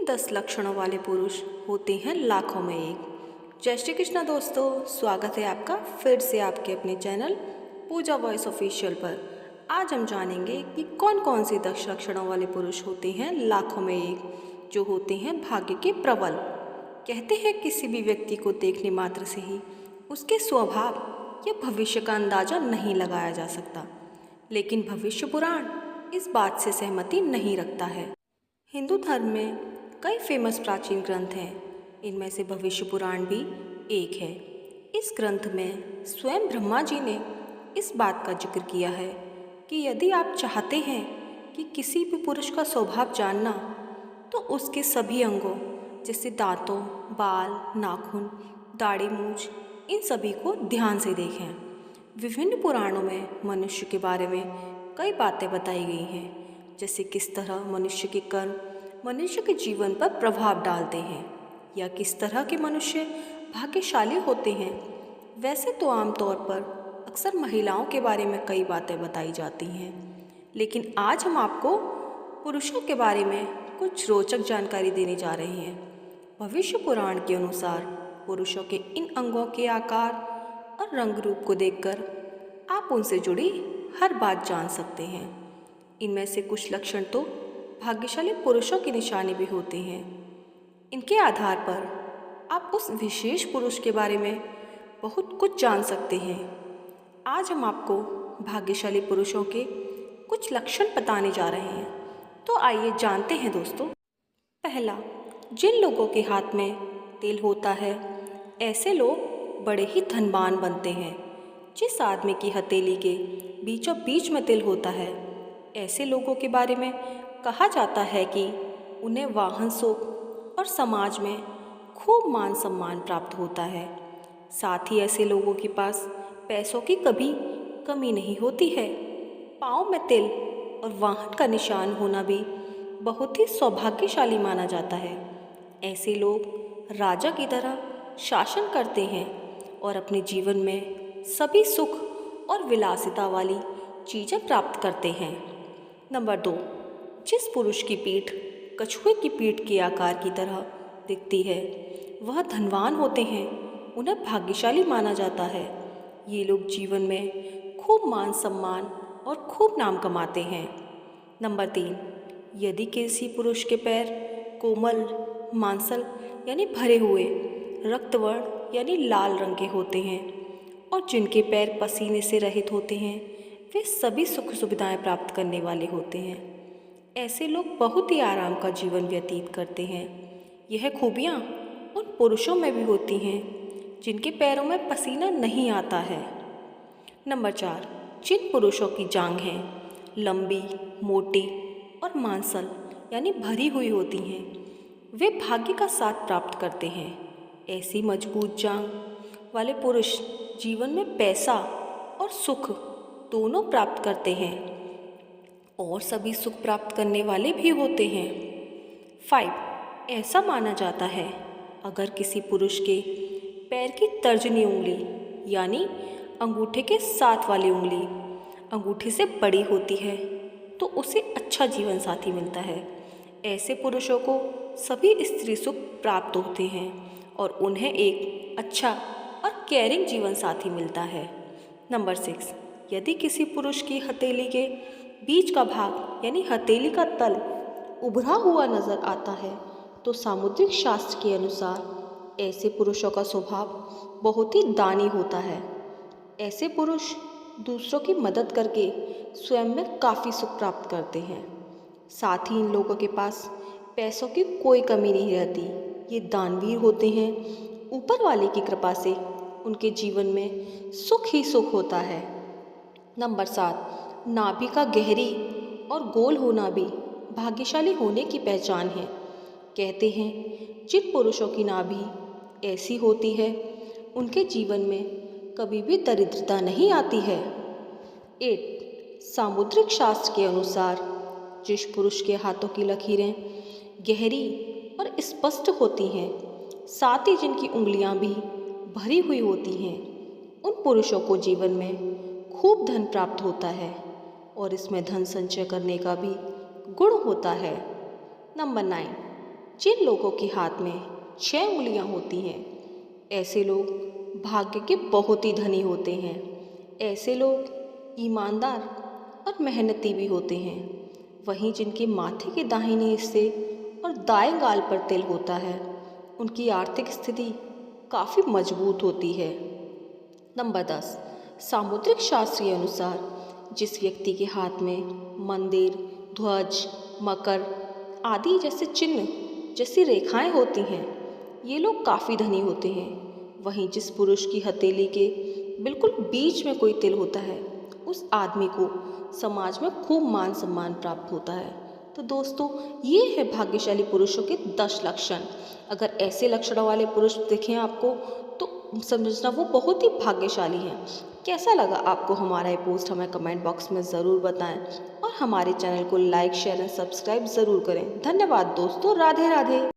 10 लक्षणों वाले पुरुष होते हैं लाखों में एक। जय श्री कृष्णा दोस्तों, स्वागत है आपका फिर से आपके अपने चैनल पूजा वॉइस ऑफिशियल पर। आज हम जानेंगे कि कौन कौन से 10 लक्षणों वाले पुरुष होते हैं लाखों में एक, जो होते हैं भाग्य के प्रबल। कहते हैं किसी भी व्यक्ति को देखने मात्र से ही उसके स्वभाव या भविष्य का अंदाजा नहीं लगाया जा सकता, लेकिन भविष्य पुराण इस बात से सहमति नहीं रखता है। हिंदू धर्म में कई फेमस प्राचीन ग्रंथ हैं, इनमें से भविष्य पुराण भी एक है। इस ग्रंथ में स्वयं ब्रह्मा जी ने इस बात का जिक्र किया है कि यदि आप चाहते हैं कि किसी भी पुरुष का स्वभाव जानना, तो उसके सभी अंगों जैसे दांतों, बाल, नाखून, दाढ़ी, मूंछ, इन सभी को ध्यान से देखें। विभिन्न पुराणों में मनुष्य के बारे में कई बातें बताई गई हैं, जैसे किस तरह मनुष्य के कर्म मनुष्य के जीवन पर प्रभाव डालते हैं या किस तरह के मनुष्य भाग्यशाली होते हैं। वैसे तो आमतौर पर अक्सर महिलाओं के बारे में कई बातें बताई जाती हैं, लेकिन आज हम आपको पुरुषों के बारे में कुछ रोचक जानकारी देने जा रहे हैं। भविष्य पुराण के अनुसार पुरुषों के इन अंगों के आकार और रंग रूप को देखकर आप उनसे जुड़ी हर बात जान सकते हैं। इनमें से कुछ लक्षण तो भाग्यशाली पुरुषों की निशानी भी होते हैं। इनके आधार पर आप उस विशेष पुरुष के बारे में बहुत कुछ जान सकते हैं। आज हम आपको भाग्यशाली पुरुषों के कुछ लक्षण बताने जा रहे हैं, तो आइए जानते हैं दोस्तों। पहला, जिन लोगों के हाथ में तिल होता है, ऐसे लोग बड़े ही धनवान बनते हैं। जिस आदमी की हथेली के बीचों बीच में तिल होता है, ऐसे लोगों के बारे में कहा जाता है कि उन्हें वाहन सुख और समाज में खूब मान सम्मान प्राप्त होता है। साथ ही ऐसे लोगों के पास पैसों की कभी कमी नहीं होती है। पाँव में तिल और वाहन का निशान होना भी बहुत ही सौभाग्यशाली माना जाता है। ऐसे लोग राजा की तरह शासन करते हैं और अपने जीवन में सभी सुख और विलासिता वाली चीज़ें प्राप्त करते हैं। नंबर 2, जिस पुरुष की पीठ कछुए की पीठ के आकार की तरह दिखती है, वह धनवान होते हैं। उन्हें भाग्यशाली माना जाता है। ये लोग जीवन में खूब मान सम्मान और खूब नाम कमाते हैं। नंबर 3, यदि किसी पुरुष के पैर कोमल, मांसल यानी भरे हुए, रक्तवर्ण यानी लाल रंग के होते हैं और जिनके पैर पसीने से रहित होते हैं, वे सभी सुख सुविधाएं प्राप्त करने वाले होते हैं। ऐसे लोग बहुत ही आराम का जीवन व्यतीत करते हैं। यह खूबियाँ उन पुरुषों में भी होती हैं जिनके पैरों में पसीना नहीं आता है। नंबर 4, जिन पुरुषों की जांघें लंबी, मोटी और मांसल यानी भरी हुई होती हैं, वे भाग्य का साथ प्राप्त करते हैं। ऐसी मजबूत जांघ वाले पुरुष जीवन में पैसा और सुख दोनों प्राप्त करते हैं और सभी सुख प्राप्त करने वाले भी होते हैं। 5, ऐसा माना जाता है अगर किसी पुरुष के पैर की तर्जनी उंगली यानी अंगूठे के साथ वाली उंगली अंगूठे से बड़ी होती है, तो उसे अच्छा जीवन साथी मिलता है। ऐसे पुरुषों को सभी स्त्री सुख प्राप्त होते हैं और उन्हें एक अच्छा और केयरिंग जीवन साथी मिलता है। नंबर 6, यदि किसी पुरुष की हथेली के बीच का भाग यानी हथेली का तल उभरा हुआ नजर आता है, तो सामुद्रिक शास्त्र के अनुसार ऐसे पुरुषों का स्वभाव बहुत ही दानी होता है। ऐसे पुरुष दूसरों की मदद करके स्वयं में काफ़ी सुख प्राप्त करते हैं। साथ ही इन लोगों के पास पैसों की कोई कमी नहीं रहती। ये दानवीर होते हैं। ऊपर वाले की कृपा से उनके जीवन में सुख ही सुख होता है। नंबर 7, नाभि का गहरी और गोल होना भी भाग्यशाली होने की पहचान है। कहते हैं जिन पुरुषों की नाभि ऐसी होती है, उनके जीवन में कभी भी दरिद्रता नहीं आती है। 8, सामुद्रिक शास्त्र के अनुसार जिस पुरुष के हाथों की लकीरें गहरी और स्पष्ट होती हैं, साथ ही जिनकी उंगलियां भी भरी हुई होती हैं, उन पुरुषों को जीवन में खूब धन प्राप्त होता है और इसमें धन संचय करने का भी गुण होता है। नंबर 9, जिन लोगों के हाथ में 6 उंगलियां होती हैं, ऐसे लोग भाग्य के बहुत ही धनी होते हैं। ऐसे लोग ईमानदार और मेहनती भी होते हैं। वहीं जिनके माथे के दाहिने हिस्से और दाएं गाल पर तिल होता है, उनकी आर्थिक स्थिति काफ़ी मजबूत होती है। नंबर 10, सामुद्रिक शास्त्र के अनुसार जिस व्यक्ति के हाथ में मंदिर, ध्वज, मकर आदि जैसे चिन्ह जैसी रेखाएं होती हैं, ये लोग काफ़ी धनी होते हैं। वहीं जिस पुरुष की हथेली के बिल्कुल बीच में कोई तिल होता है, उस आदमी को समाज में खूब मान सम्मान प्राप्त होता है। तो दोस्तों, ये है भाग्यशाली पुरुषों के 10 लक्षण। अगर ऐसे लक्षणों वाले पुरुष दिखें आपको, तो समझना वो बहुत ही भाग्यशाली हैं। कैसा लगा आपको हमारा ये पोस्ट, हमें कमेंट बॉक्स में ज़रूर बताएं और हमारे चैनल को लाइक, शेयर एंड सब्सक्राइब ज़रूर करें। धन्यवाद दोस्तों। राधे राधे।